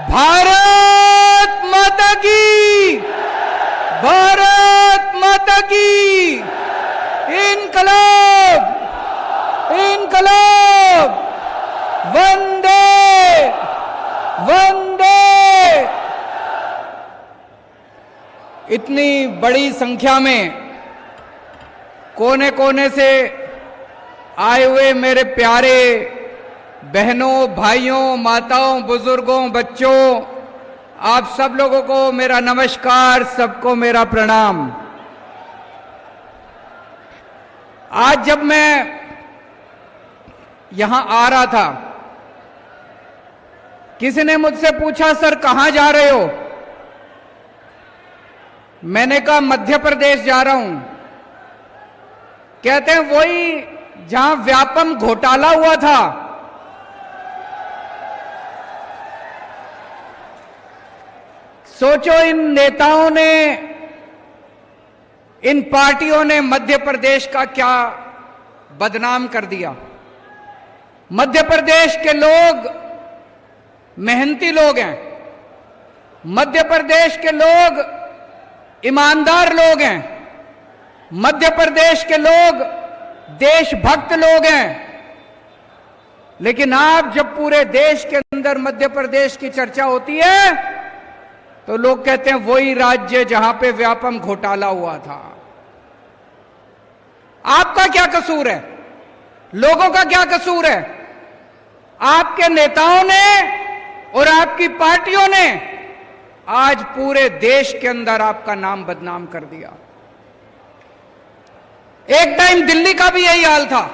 भारत माता की, भारत माता की, इनकलाब, इनकलाब, वंदे वंदे। इतनी बड़ी संख्या में कोने कोने से आए हुए मेरे प्यारे बहनों, भाइयों, माताओं, बुजुर्गों, बच्चों, आप सब लोगों को मेरा नमस्कार, सबको मेरा प्रणाम। आज जब मैं यहां आ रहा था, किसी ने मुझसे पूछा, सर कहां जा रहे हो? मैंने कहा मध्य प्रदेश जा रहा हूं। कहते हैं वही जहां व्यापम घोटाला हुआ था। सोचो, इन नेताओं ने, इन पार्टियों ने मध्य प्रदेश का क्या बदनाम कर दिया। मध्य प्रदेश के लोग मेहनती लोग हैं, मध्य प्रदेश के लोग ईमानदार लोग हैं, मध्य प्रदेश के लोग देशभक्त लोग हैं। लेकिन आप जब पूरे देश के अंदर मध्य प्रदेश की चर्चा होती है तो लोग कहते हैं वही राज्य जहां पे व्यापम घोटाला हुआ था। आपका क्या कसूर है? लोगों का क्या कसूर है? आपके नेताओं ने और आपकी पार्टियों ने आज पूरे देश के अंदर आपका नाम बदनाम कर दिया। एक टाइम दिल्ली का भी यही हाल था।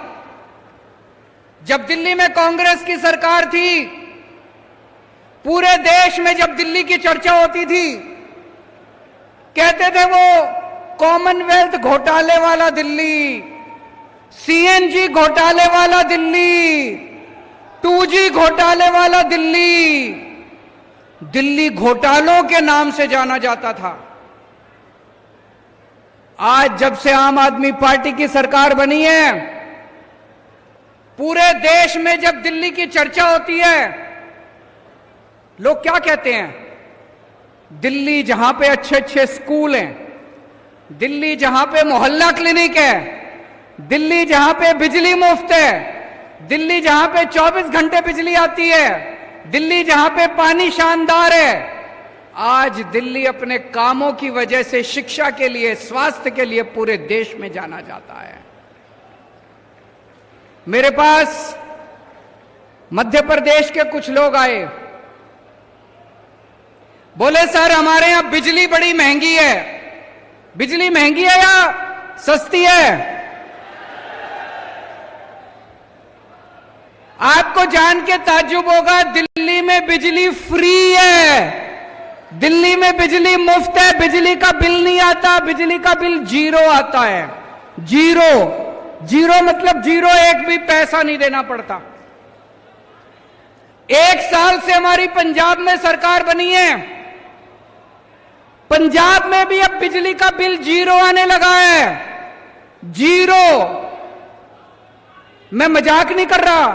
जब दिल्ली में कांग्रेस की सरकार थी, पूरे देश में जब दिल्ली की चर्चा होती थी, कहते थे वो कॉमनवेल्थ घोटाले वाला दिल्ली, सीएनजी घोटाले वाला दिल्ली, 2G घोटाले वाला दिल्ली। दिल्ली घोटालों के नाम से जाना जाता था। आज जब से आम आदमी पार्टी की सरकार बनी है, पूरे देश में जब दिल्ली की चर्चा होती है, लोग क्या कहते हैं? दिल्ली जहां पे अच्छे अच्छे स्कूल हैं, दिल्ली जहां पे मोहल्ला क्लिनिक है, दिल्ली जहां पे बिजली मुफ्त है, दिल्ली जहां पे 24 घंटे बिजली आती है, दिल्ली जहां पे पानी शानदार है, आज दिल्ली अपने कामों की वजह से शिक्षा के लिए, स्वास्थ्य के लिए पूरे देश में जाना जाता है। मेरे पास मध्य प्रदेश के कुछ लोग आए, बोले सर हमारे यहां बिजली बड़ी महंगी है। बिजली महंगी है या सस्ती है? आपको जान के ताज्जुब होगा, दिल्ली में बिजली फ्री है, दिल्ली में बिजली मुफ्त है, बिजली का बिल नहीं आता, बिजली का बिल 0 आता है। 0 0 मतलब 0, एक भी पैसा नहीं देना पड़ता। 1 साल से हमारी पंजाब में सरकार बनी है, पंजाब में भी अब बिजली का बिल 0 आने लगा है। 0। मैं मजाक नहीं कर रहा,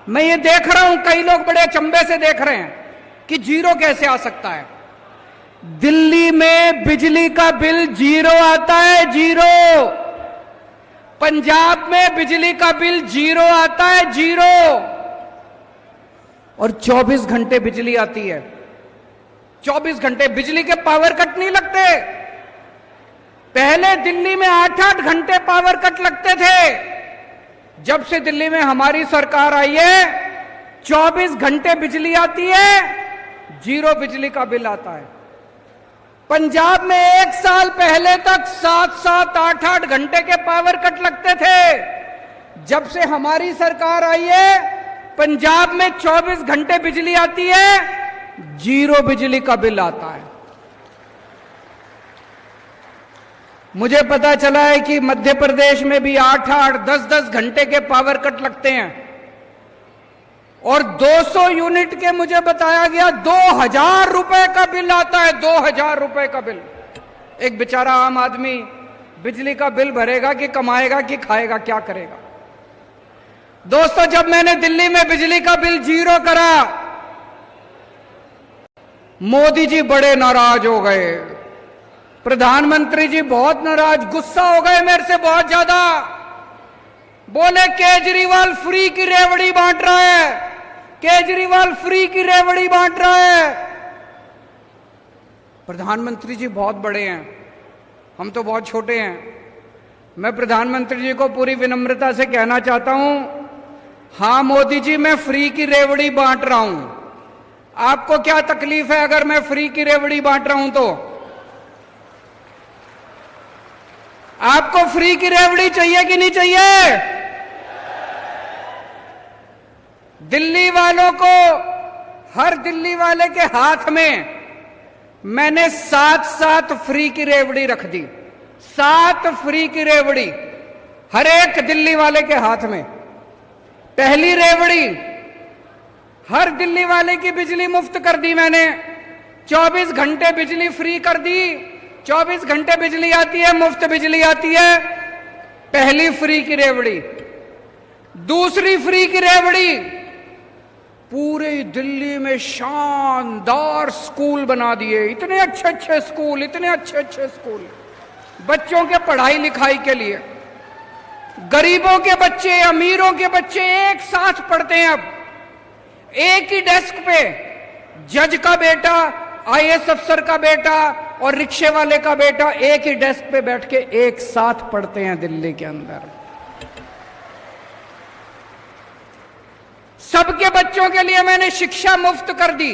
मैं ये देख रहा हूं, कई लोग बड़े अचंभे से देख रहे हैं कि 0 कैसे आ सकता है। दिल्ली में बिजली का बिल 0 आता है, 0। पंजाब में बिजली का बिल 0 आता है, 0। और 24 घंटे बिजली आती है। 24 घंटे बिजली के पावर कट नहीं लगते। पहले दिल्ली में 8-8 घंटे पावर कट लगते थे। जब से दिल्ली में हमारी सरकार आई है, 24 घंटे बिजली आती है, 0 बिजली का बिल आता है। पंजाब में 1 साल पहले तक 7-7, 8-8 घंटे के पावर कट लगते थे। जब से हमारी सरकार आई है, पंजाब में 24 घंटे बिजली आती है, 0 बिजली का बिल आता है। मुझे पता चला है कि मध्य प्रदेश में भी 8-8, 10-10 घंटे के पावर कट लगते हैं और 200 यूनिट के मुझे बताया गया 2000 रुपए का बिल आता है। 2000 रुपए का बिल। एक बेचारा आम आदमी बिजली का बिल भरेगा कि कमाएगा कि खाएगा, क्या करेगा? दोस्तों, जब मैंने दिल्ली में बिजली का बिल 0 करा, मोदी जी बड़े नाराज हो गए, प्रधानमंत्री जी बहुत नाराज, गुस्सा हो गए मेरे से बहुत ज्यादा। बोले केजरीवाल फ्री की रेवड़ी बांट रहा है, केजरीवाल फ्री की रेवड़ी बांट रहा है। प्रधानमंत्री जी बहुत बड़े हैं, हम तो बहुत छोटे हैं। मैं प्रधानमंत्री जी को पूरी विनम्रता से कहना चाहता हूं, हां मोदी जी मैं फ्री की रेवड़ी बांट रहा हूं, आपको क्या तकलीफ है अगर मैं फ्री की रेवड़ी बांट रहा हूं तो? आपको फ्री की रेवड़ी चाहिए कि नहीं चाहिए? दिल्ली वालों को, हर दिल्ली वाले के हाथ में मैंने 7 फ्री की रेवड़ी रख दी, 7 फ्री की रेवड़ी हर एक दिल्ली वाले के हाथ में। पहली रेवड़ी, हर दिल्ली वाले की बिजली मुफ्त कर दी मैंने, 24 घंटे बिजली फ्री कर दी, 24 घंटे बिजली आती है, मुफ्त बिजली आती है। पहली फ्री की रेवड़ी। दूसरी फ्री की रेवड़ी, पूरे दिल्ली में शानदार स्कूल बना दिए, इतने अच्छे अच्छे स्कूल, इतने अच्छे अच्छे स्कूल बच्चों के पढ़ाई लिखाई के लिए। गरीबों के बच्चे, अमीरों के बच्चे एक साथ पढ़ते हैं। अब एक ही डेस्क पे जज का बेटा, आईएएस अफसर का बेटा और रिक्शे वाले का बेटा एक ही डेस्क पे बैठ के एक साथ पढ़ते हैं दिल्ली के अंदर। सबके बच्चों के लिए मैंने शिक्षा मुफ्त कर दी,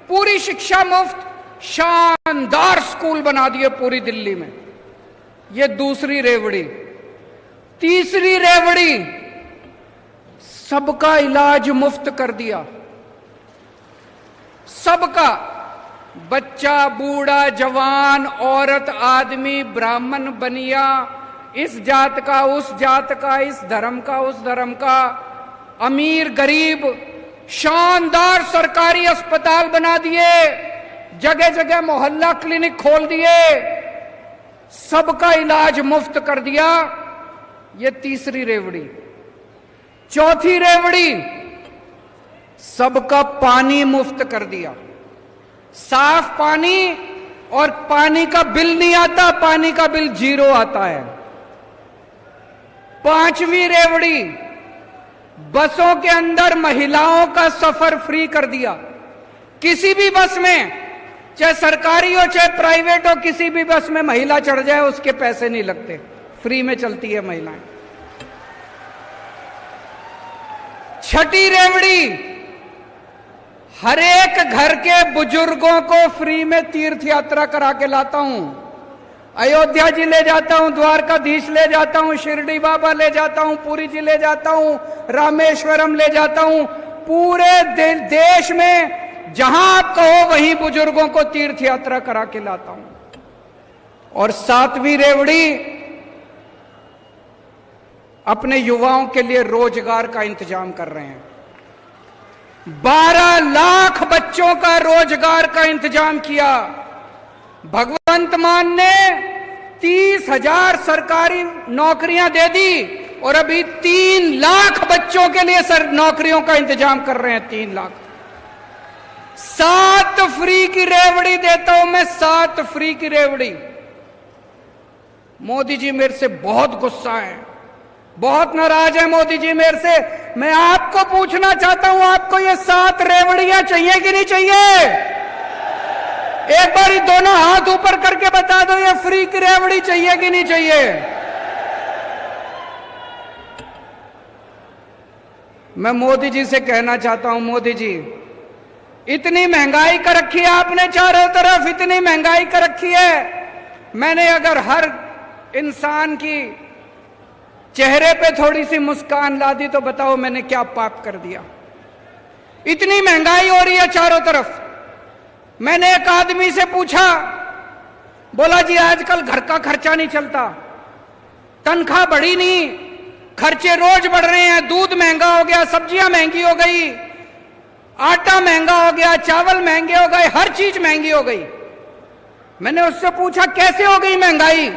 पूरी शिक्षा मुफ्त, शानदार स्कूल बना दिए पूरी दिल्ली में। ये दूसरी रेवड़ी। तीसरी रेवड़ी, सबका इलाज मुफ्त कर दिया, सबका, बच्चा, बूढ़ा, जवान, औरत, आदमी, ब्राह्मण, बनिया, इस जात का, उस जात का, इस धर्म का, उस धर्म का, अमीर, गरीब, शानदार सरकारी अस्पताल बना दिए, जगह जगह मोहल्ला क्लिनिक खोल दिए, सबका इलाज मुफ्त कर दिया। ये तीसरी रेवड़ी। चौथी रेवड़ी, सबका पानी मुफ्त कर दिया, साफ पानी, और पानी का बिल नहीं आता, पानी का बिल 0 आता है। पांचवी रेवड़ी, बसों के अंदर महिलाओं का सफर फ्री कर दिया। किसी भी बस में, चाहे सरकारी हो चाहे प्राइवेट हो, किसी भी बस में महिला चढ़ जाए उसके पैसे नहीं लगते, फ्री में चलती है महिलाएं। छठी रेवड़ी, हर एक घर के बुजुर्गों को फ्री में तीर्थ यात्रा करा के लाता हूं। अयोध्या जी ले जाता हूं, द्वारकाधीश ले जाता हूं, शिरडी बाबा ले जाता हूं, पुरी जी ले जाता हूं, रामेश्वरम ले जाता हूं। पूरे देश में जहां आप कहो वहीं बुजुर्गों को तीर्थ यात्रा करा के लाता हूं। और 7वीं रेवड़ी, अपने युवाओं के लिए रोजगार का इंतजाम कर रहे हैं। 12 लाख बच्चों का रोजगार का इंतजाम किया। भगवंत मान ने 30,000 सरकारी नौकरियां दे दी और अभी 3 लाख बच्चों के लिए नौकरियों का इंतजाम कर रहे हैं। 3 लाख। 7 फ्री की रेवड़ी देता हूं मैं, 7 फ्री की रेवड़ी। मोदी जी मेरे से बहुत गुस्सा है, बहुत नाराज है मोदी जी मेरे से। मैं आपको पूछना चाहता हूं, आपको ये 7 रेवड़ियां चाहिए कि नहीं चाहिए? एक बार दोनों हाथ ऊपर करके बता दो, ये फ्री की रेवड़ी चाहिए कि नहीं चाहिए? मैं मोदी जी से कहना चाहता हूं, मोदी जी इतनी महंगाई कर रखी है आपने, चारों तरफ इतनी महंगाई कर रखी है। मैंने अगर हर इंसान की चेहरे पे थोड़ी सी मुस्कान ला दी तो बताओ मैंने क्या पाप कर दिया? इतनी महंगाई हो रही है चारों तरफ। मैंने एक आदमी से पूछा, बोला जी आजकल घर का खर्चा नहीं चलता, तनख्वाह बढ़ी नहीं, खर्चे रोज बढ़ रहे हैं, दूध महंगा हो गया, सब्जियां महंगी हो गई, आटा महंगा हो गया, चावल महंगे हो गए, हर चीज महंगी हो गई। मैंने उससे पूछा कैसे हो गई महंगाई?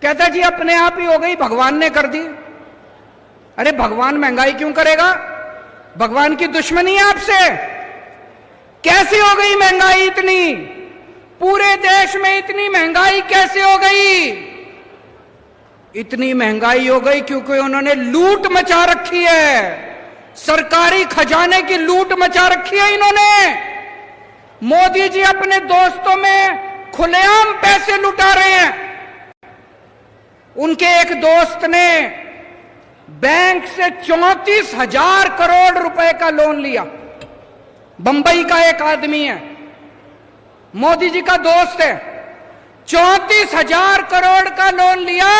कहता जी अपने आप ही हो गई, भगवान ने कर दी। अरे भगवान महंगाई क्यों करेगा? भगवान की दुश्मनी है आपसे? कैसे हो गई महंगाई इतनी? पूरे देश में इतनी महंगाई कैसे हो गई? इतनी महंगाई हो गई क्योंकि उन्होंने लूट मचा रखी है, सरकारी खजाने की लूट मचा रखी है इन्होंने। मोदी जी अपने दोस्तों में खुलेआम पैसे लुटा रहे हैं। उनके एक दोस्त ने बैंक से 34,000 करोड़ रुपए का लोन लिया। बंबई का एक आदमी है, मोदी जी का दोस्त है, 34,000 करोड़ का लोन लिया।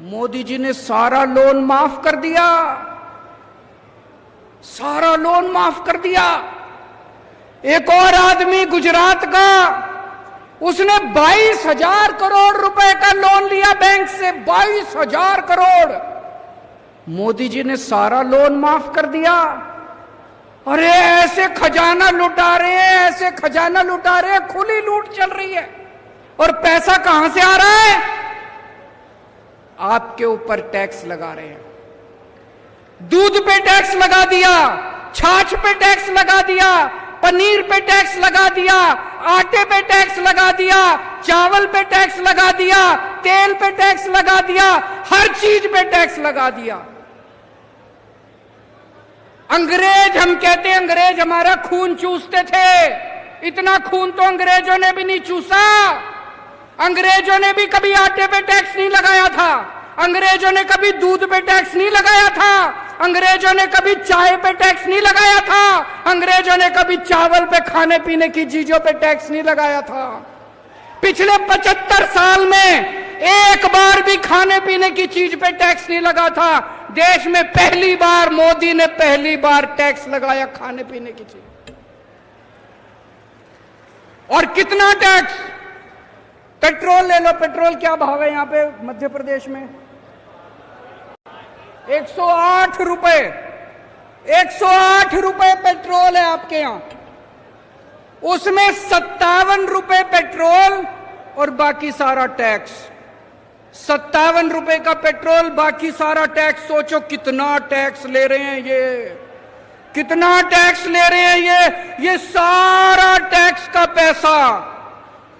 मोदी जी ने सारा लोन माफ कर दिया, सारा लोन माफ कर दिया। एक और आदमी गुजरात का, उसने 22,000 करोड़ रुपए का लोन लिया बैंक से, 22,000 करोड़। मोदी जी ने सारा लोन माफ कर दिया। अरे ऐसे खजाना लुटा रहे हैं, ऐसे खजाना लुटा रहे हैं, खुली लूट चल रही है। और पैसा कहां से आ रहा है? आपके ऊपर टैक्स लगा रहे हैं। दूध पे टैक्स लगा दिया, छाछ पे टैक्स लगा दिया, पनीर पे टैक्स लगा दिया, आटे पे टैक्स लगा दिया, चावल पे टैक्स लगा दिया, तेल पे टैक्स लगा दिया, हर चीज पे टैक्स लगा दिया। अंग्रेज, हम कहते हैं अंग्रेज हमारा खून चूसते थे, इतना खून तो अंग्रेजों ने भी नहीं चूसा। अंग्रेजों ने भी कभी आटे पे टैक्स नहीं लगाया था, अंग्रेजों ने कभी दूध पे टैक्स नहीं लगाया था, अंग्रेजों ने कभी चाय पे टैक्स नहीं लगाया था, अंग्रेजों ने कभी चावल पे, खाने पीने की चीजों पे टैक्स नहीं लगाया था। पिछले 75 साल में एक बार भी खाने पीने की चीज पे टैक्स नहीं लगा था। देश में पहली बार मोदी ने पहली बार टैक्स लगाया खाने पीने की चीज। और कितना टैक्स? पेट्रोल ले लो, पेट्रोल क्या भाव है यहां पे मध्य प्रदेश में? 108 रुपए, 108 रुपए पेट्रोल है आपके यहां। उसमें 57 रुपए पेट्रोल और बाकी सारा टैक्स। 57 रुपए का पेट्रोल, बाकी सारा टैक्स। सोचो कितना टैक्स ले रहे हैं ये, कितना टैक्स ले रहे हैं ये सारा टैक्स का पैसा,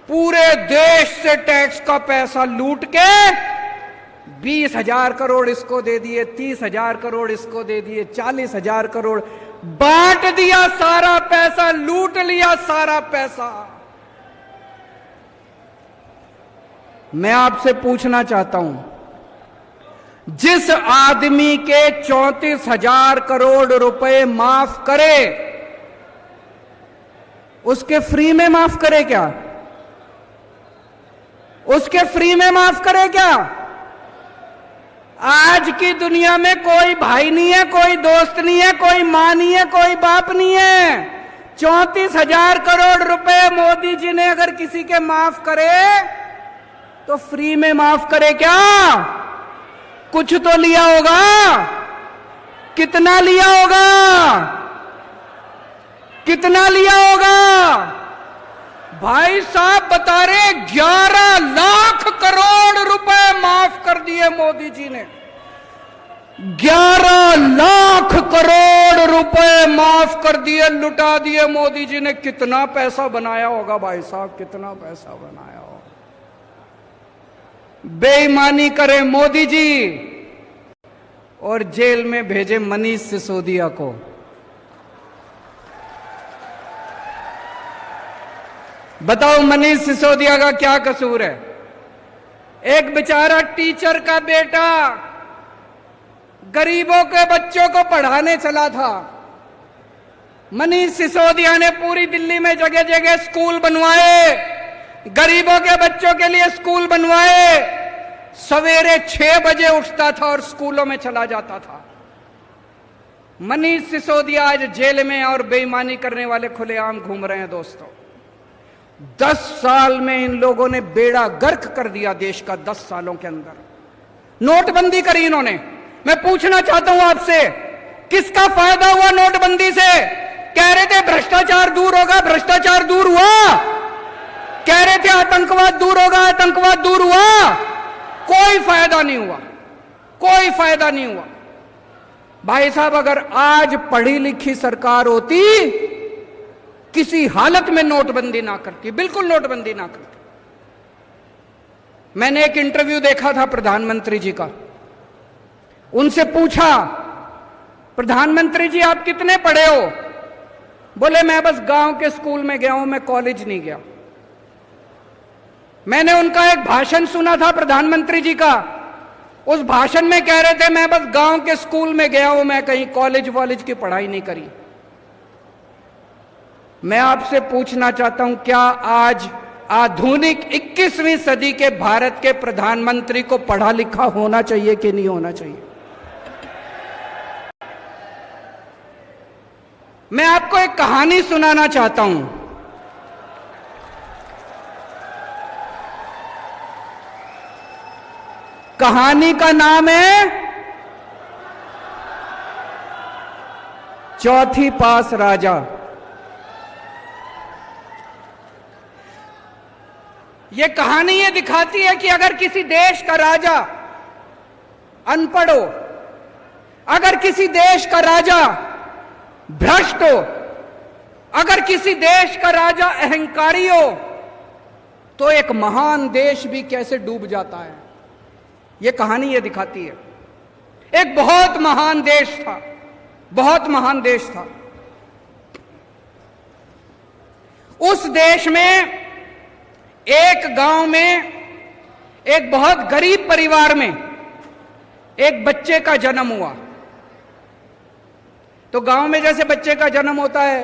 पूरे देश से टैक्स का पैसा लूट के 20,000 करोड़ इसको दे दिए, 30,000 करोड़ इसको दे दिए, 40,000 करोड़ बांट दिया, सारा पैसा लूट लिया, सारा पैसा। मैं आपसे पूछना चाहता हूं, जिस आदमी के 34,000 करोड़ रुपए माफ करे, उसके फ्री में माफ करे क्या? उसके फ्री में माफ करे क्या? आज की दुनिया में कोई भाई नहीं है, कोई दोस्त नहीं है, कोई मां नहीं है, कोई बाप नहीं है। 34,000 करोड़ रुपए मोदी जी ने अगर किसी के माफ करे तो फ्री में माफ करे क्या? कुछ तो लिया होगा। कितना लिया होगा? कितना लिया होगा? भाई साहब बता रहे 11 लाख करोड़ रुपए माफ कर दिए मोदी जी ने। 11 लाख करोड़ रुपए माफ कर दिए, लुटा दिए मोदी जी ने। कितना पैसा बनाया होगा भाई साहब, कितना पैसा बनाया होगा। बेईमानी करे मोदी जी और जेल में भेजे मनीष सिसोदिया को। बताओ मनीष सिसोदिया का क्या कसूर है? एक बेचारा टीचर का बेटा गरीबों के बच्चों को पढ़ाने चला था। मनीष सिसोदिया ने पूरी दिल्ली में जगह जगह स्कूल बनवाए, गरीबों के बच्चों के लिए स्कूल बनवाए। सवेरे 6 बजे उठता था और स्कूलों में चला जाता था। मनीष सिसोदिया आज जेल में और बेईमानी करने वाले खुलेआम घूम रहे हैं। दोस्तों 10 साल में इन लोगों ने बेड़ा गर्क कर दिया देश का। 10 सालों के अंदर नोटबंदी करी इन्होंने। मैं पूछना चाहता हूं आपसे, किसका फायदा हुआ नोटबंदी से? कह रहे थे भ्रष्टाचार दूर होगा, भ्रष्टाचार दूर हुआ। कह रहे थे आतंकवाद दूर होगा, आतंकवाद दूर हुआ। कोई फायदा नहीं हुआ, कोई फायदा नहीं हुआ। भाई साहब, अगर आज पढ़ी लिखी सरकार होती, किसी हालत में नोटबंदी ना करती, बिल्कुल नोटबंदी ना करती। मैंने एक इंटरव्यू देखा था प्रधानमंत्री जी का। उनसे पूछा, प्रधानमंत्री जी आप कितने पढ़े हो? बोले मैं बस गांव के स्कूल में गया हूं, मैं कॉलेज नहीं गया। मैंने उनका एक भाषण सुना था प्रधानमंत्री जी का। उस भाषण में कह रहे थे मैं बस गांव के स्कूल में गया हूं, मैं कहीं कॉलेज वॉलेज की पढ़ाई नहीं करी। मैं आपसे पूछना चाहता हूं, क्या आज आधुनिक 21वीं सदी के भारत के प्रधानमंत्री को पढ़ा लिखा होना चाहिए कि नहीं होना चाहिए? मैं आपको एक कहानी सुनाना चाहता हूं। कहानी का नाम है चौथी पास राजा। यह कहानी ये दिखाती है कि अगर किसी देश का राजा अनपढ़ हो, अगर किसी देश का राजा भ्रष्ट हो, अगर किसी देश का राजा अहंकारी हो, तो एक महान देश भी कैसे डूब जाता है। यह कहानी ये दिखाती है। एक बहुत महान देश था, बहुत महान देश था। उस देश में एक गांव में एक बहुत गरीब परिवार में एक बच्चे का जन्म हुआ। तो गांव में जैसे बच्चे का जन्म होता है,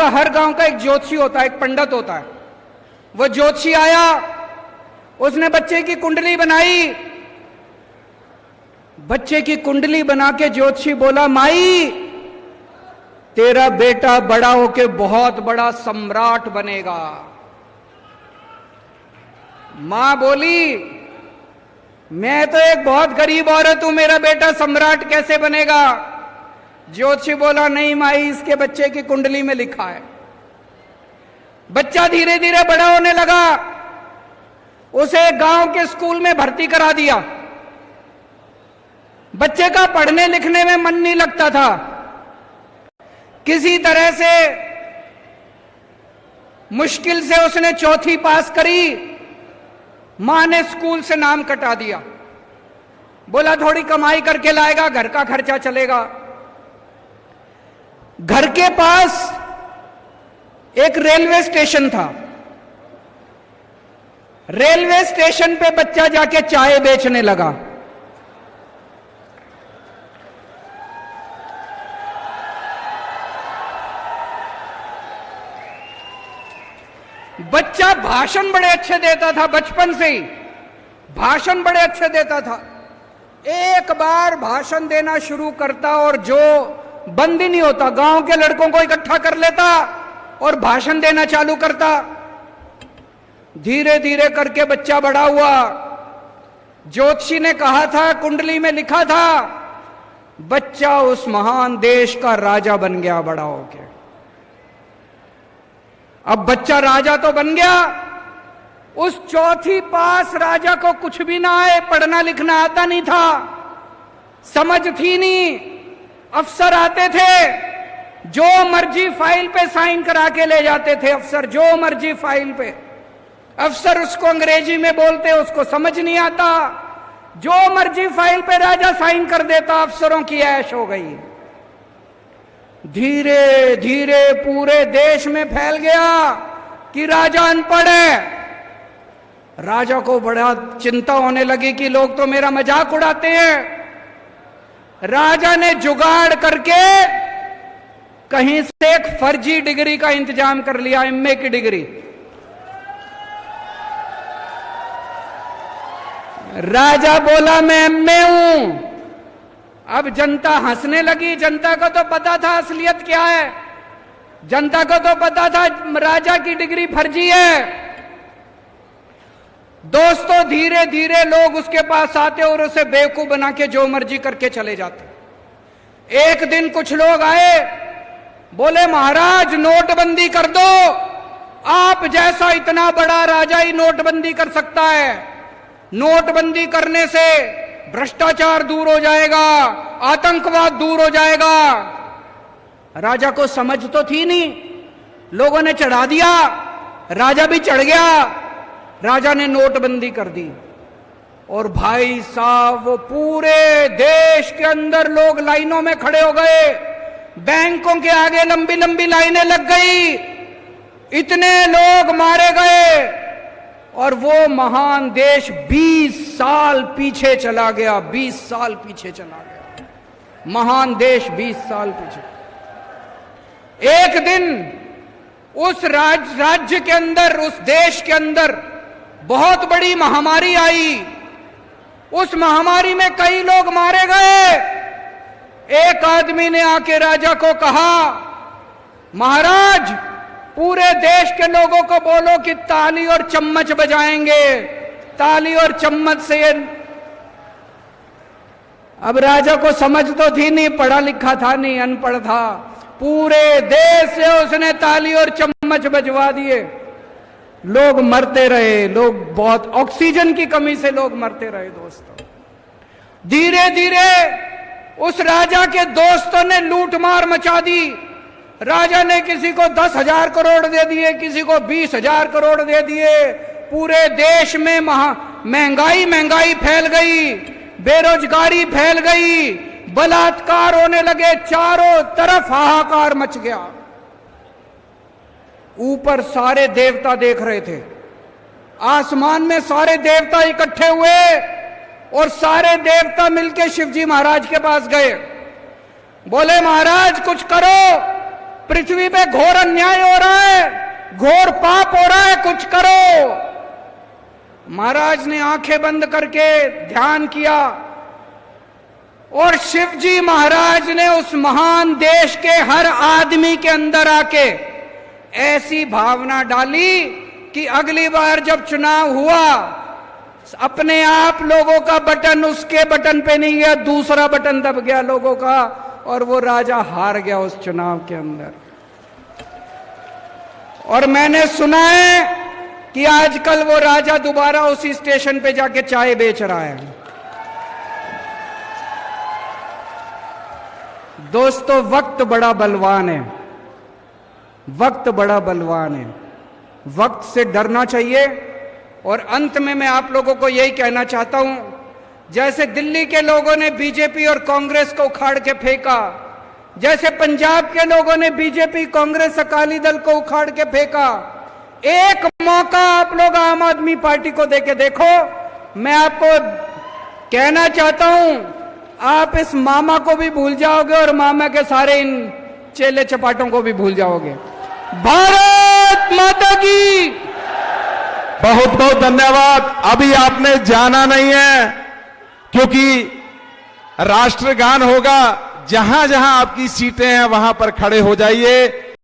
हर गांव का एक ज्योतिषी होता है, एक पंडित होता है। वो ज्योतिषी आया, उसने बच्चे की कुंडली बनाई। बच्चे की कुंडली बना के ज्योतिषी बोला, माई तेरा बेटा बड़ा होके बहुत बड़ा सम्राट बनेगा। मां बोली, मैं तो एक बहुत गरीब औरत हूं, मेरा बेटा सम्राट कैसे बनेगा? ज्योतिषी बोला, नहीं माई, इसके बच्चे की कुंडली में लिखा है। बच्चा धीरे धीरे बड़ा होने लगा। उसे गांव के स्कूल में भर्ती करा दिया। बच्चे का पढ़ने लिखने में मन नहीं लगता था। किसी तरह से मुश्किल से उसने चौथी पास करी। मां ने स्कूल से नाम कटा दिया। बोला थोड़ी कमाई करके लाएगा, घर का खर्चा चलेगा। घर के पास एक रेलवे स्टेशन था। रेलवे स्टेशन पे बच्चा जाके चाय बेचने लगा। बच्चा भाषण बड़े अच्छे देता था, बचपन से ही भाषण बड़े अच्छे देता था। एक बार भाषण देना शुरू करता और जो बंद ही नहीं होता, गांव के लड़कों को इकट्ठा कर लेता और भाषण देना चालू करता। धीरे धीरे करके बच्चा बड़ा हुआ। ज्योतिषी ने कहा था, कुंडली में लिखा था, बच्चा उस महान देश का राजा बन गया बड़ा होके। अब बच्चा राजा तो बन गया, उस चौथी पास राजा को कुछ भी ना आए, पढ़ना लिखना आता नहीं था, समझ थी नहीं। अफसर आते थे, जो मर्जी फाइल पे साइन करा के ले जाते थे अफसर, जो मर्जी फाइल पे। अफसर उसको अंग्रेजी में बोलते, उसको समझ नहीं आता। जो मर्जी फाइल पे राजा साइन कर देता, अफसरों की ऐश हो गई। धीरे धीरे पूरे देश में फैल गया कि राजा अनपढ़ है। राजा को बड़ा चिंता होने लगी कि लोग तो मेरा मजाक उड़ाते हैं। राजा ने जुगाड़ करके कहीं से एक फर्जी डिग्री का इंतजाम कर लिया, एमए की डिग्री। राजा बोला मैं एमए हूं। अब जनता हंसने लगी। जनता को तो पता था असलियत क्या है, जनता को तो पता था राजा की डिग्री फर्जी है। दोस्तों, धीरे धीरे लोग उसके पास आते और उसे बेवकूफ बना के जो मर्जी करके चले जाते। एक दिन कुछ लोग आए, बोले महाराज नोटबंदी कर दो, आप जैसा इतना बड़ा राजा ही नोटबंदी कर सकता है। नोटबंदी करने से भ्रष्टाचार दूर हो जाएगा, आतंकवाद दूर हो जाएगा। राजा को समझ तो थी नहीं, लोगों ने चढ़ा दिया, राजा भी चढ़ गया। राजा ने नोटबंदी कर दी और भाई साहब वो पूरे देश के अंदर लोग लाइनों में खड़े हो गए, बैंकों के आगे लंबी लंबी लाइनें लग गई, इतने लोग मारे गए और वो महान देश 20 साल पीछे चला गया। 20 साल पीछे चला गया महान देश, 20 साल पीछे। एक दिन उस राज्य के अंदर, उस देश के अंदर बहुत बड़ी महामारी आई। उस महामारी में कई लोग मारे गए। एक आदमी ने आके राजा को कहा, महाराज पूरे देश के लोगों को बोलो कि ताली और चम्मच बजाएंगे, ताली और चम्मच से। अब राजा को समझ तो थी नहीं, पढ़ा लिखा था नहीं, अनपढ़ था। पूरे देश से उसने ताली और चम्मच बजवा दिए। लोग मरते रहे, लोग बहुत ऑक्सीजन की कमी से लोग मरते रहे दोस्तों। धीरे धीरे उस राजा के दोस्तों ने लूटमार मचा दी। राजा ने किसी को 10,000 करोड़ दे दिए, किसी को 20,000 करोड़ दे दिए। पूरे देश में महंगाई फैल गई, बेरोजगारी फैल गई, बलात्कार होने लगे, चारों तरफ हाहाकार मच गया। ऊपर सारे देवता देख रहे थे, आसमान में सारे देवता इकट्ठे हुए और सारे देवता मिलके शिवजी महाराज के पास गए। बोले महाराज कुछ करो, पृथ्वी पे घोर अन्याय हो रहा है, घोर पाप हो रहा है, कुछ करो। महाराज ने आंखें बंद करके ध्यान किया और शिवजी महाराज ने उस महान देश के हर आदमी के अंदर आके ऐसी भावना डाली कि अगली बार जब चुनाव हुआ, अपने आप लोगों का बटन उसके बटन पे नहीं गया, दूसरा बटन दब गया लोगों का और वो राजा हार गया उस चुनाव के अंदर। और मैंने सुना है कि आजकल वो राजा दोबारा उसी स्टेशन पे जाके चाय बेच रहा है। दोस्तों वक्त बड़ा बलवान है, वक्त बड़ा बलवान है, वक्त से डरना चाहिए। और अंत में मैं आप लोगों को यही कहना चाहता हूं, जैसे दिल्ली के लोगों ने बीजेपी और कांग्रेस को उखाड़ के फेंका, जैसे पंजाब के लोगों ने बीजेपी, कांग्रेस, अकाली दल को उखाड़ के फेंका, एक मौका आप लोग आम आदमी पार्टी को देके देखो। मैं आपको कहना चाहता हूं, आप इस मामा को भी भूल जाओगे और मामा के सारे इन चेले चपाटों को भी भूल जाओगे। भारत माता की बहुत बहुत धन्यवाद। अभी आपने जाना नहीं है क्योंकि राष्ट्रगान होगा। जहां जहां आपकी सीटें हैं वहां पर खड़े हो जाइए।